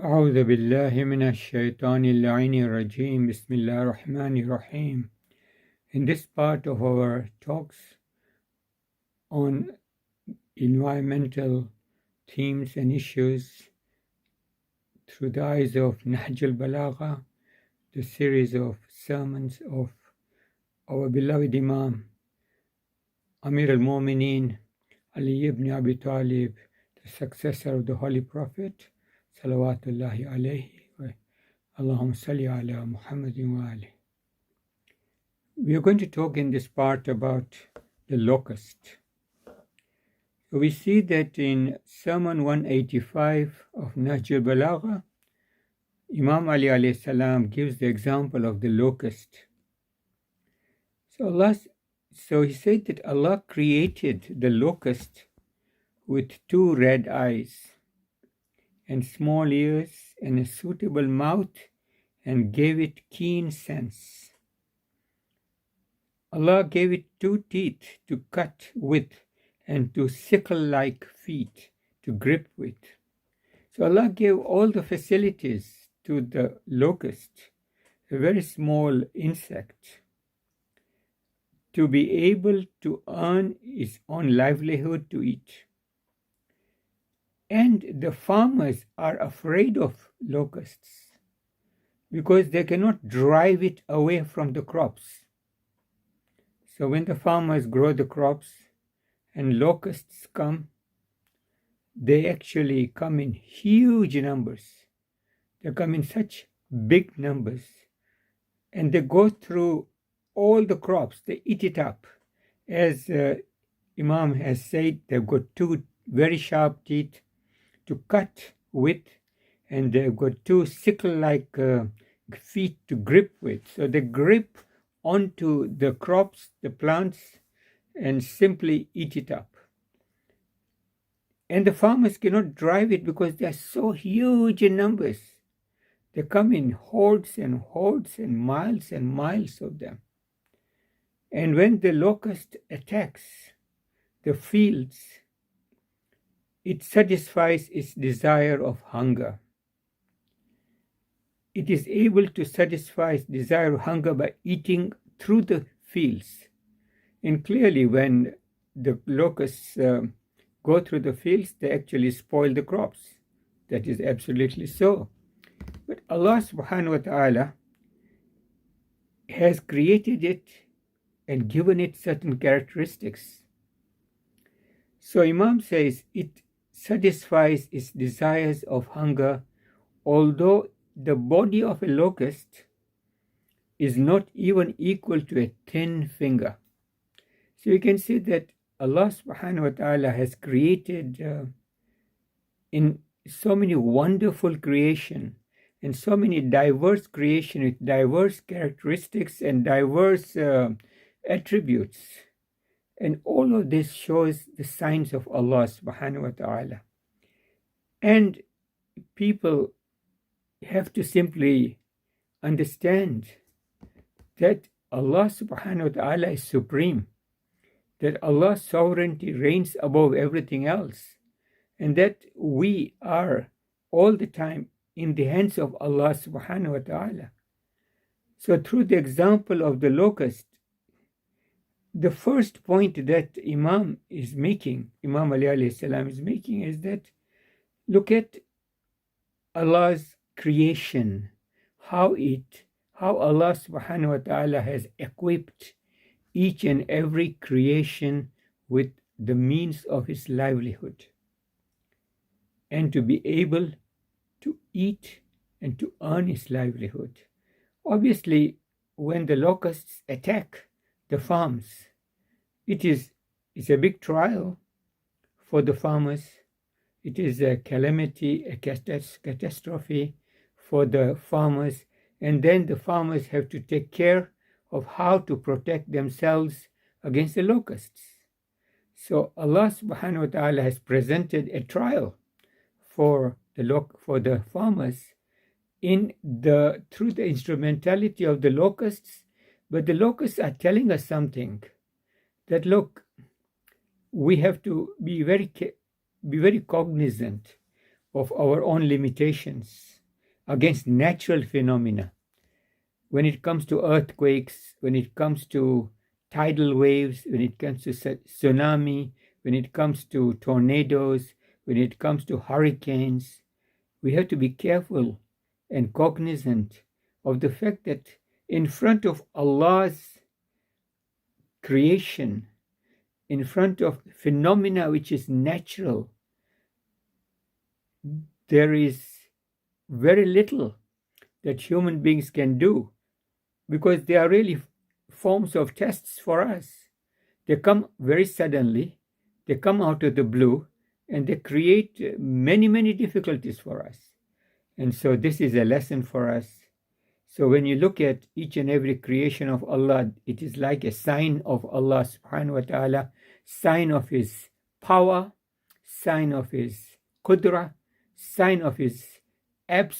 أعوذ بالله من الشيطان اللعين الرجيم بسم الله الرحمن الرحيم. In this part of our talks on environmental themes and issues through the eyes of Nahjul Balagha, the series of sermons of our beloved Imam Amir al-Mu'mineen Ali ibn Abi Talib, the successor of the Holy Prophet, Salawatullahi alayhi wa Allahumma salli ala Muhammadin wa alihi. We are going to talk in this part about the locust. So we see that in Sermon 185 of Nahjul Balagha, Imam Ali alayhi salam gives the example of the locust. So he said that Allah created the locust with two red eyes and small ears and a suitable mouth and gave it keen sense. Allah gave it two teeth to cut with and two sickle-like feet to grip with. So Allah gave all the facilities to the locust, a very small insect, to be able to earn its own livelihood to eat. And the farmers are afraid of locusts because they cannot drive it away from the crops. So when the farmers grow the crops and locusts come, they actually come in huge numbers. They come in such big numbers and they go through all the crops. They eat it up. As Imam has said, they've got two very sharp teeth to cut with, and they've got two sickle-like feet to grip with. So they grip onto the crops, the plants, and simply eat it up. And the farmers cannot drive it because they are so huge in numbers. They come in hordes and hordes and miles of them. And when the locust attacks the fields, it satisfies its desire of hunger. It is able to satisfy its desire of hunger by eating through the fields. And clearly when the locusts go through the fields, they actually spoil the crops. That is absolutely so. But Allah subhanahu wa ta'ala has created it and given it certain characteristics. So Imam says it satisfies its desires of hunger, although the body of a locust is not even equal to a thin finger. So you can see that Allah subhanahu wa ta'ala has created in so many wonderful creation and so many diverse creation with diverse characteristics and diverse attributes. And all of this shows the signs of Allah subhanahu wa ta'ala. And people have to simply understand that Allah subhanahu wa ta'ala is supreme, that Allah's sovereignty reigns above everything else, and that we are all the time in the hands of Allah subhanahu wa ta'ala. So through the example of the locust, the first point that Imam is making, Imam Ali alayhi salam is making, is that look at Allah's creation, how Allah subhanahu wa ta'ala has equipped each and every creation with the means of its livelihood and to be able to eat and to earn its livelihood. Obviously, when the locusts attack the farms, it's a big trial for the farmers. It is a calamity, a catastrophe for the farmers, and then the farmers have to take care of how to protect themselves against the locusts. So Allah subhanahu wa ta'ala has presented a trial for the farmers through the instrumentality of the locusts. But the locusts are telling us something, that look, we have to be very cognizant of our own limitations, against natural phenomena. When it comes to earthquakes, when it comes to tidal waves, when it comes to tsunami, when it comes to tornadoes, when it comes to hurricanes, we have to be careful and cognizant of the fact that in front of Allah's creation, in front of phenomena which is natural, there is very little that human beings can do, because they are really forms of tests for us. They come very suddenly, they come out of the blue, and they create many, many difficulties for us. And so this is a lesson for us. So when you look at each and every creation of Allah, it is like a sign of Allah subhanahu wa ta'ala, sign of His power, sign of His qudra, sign of His absolute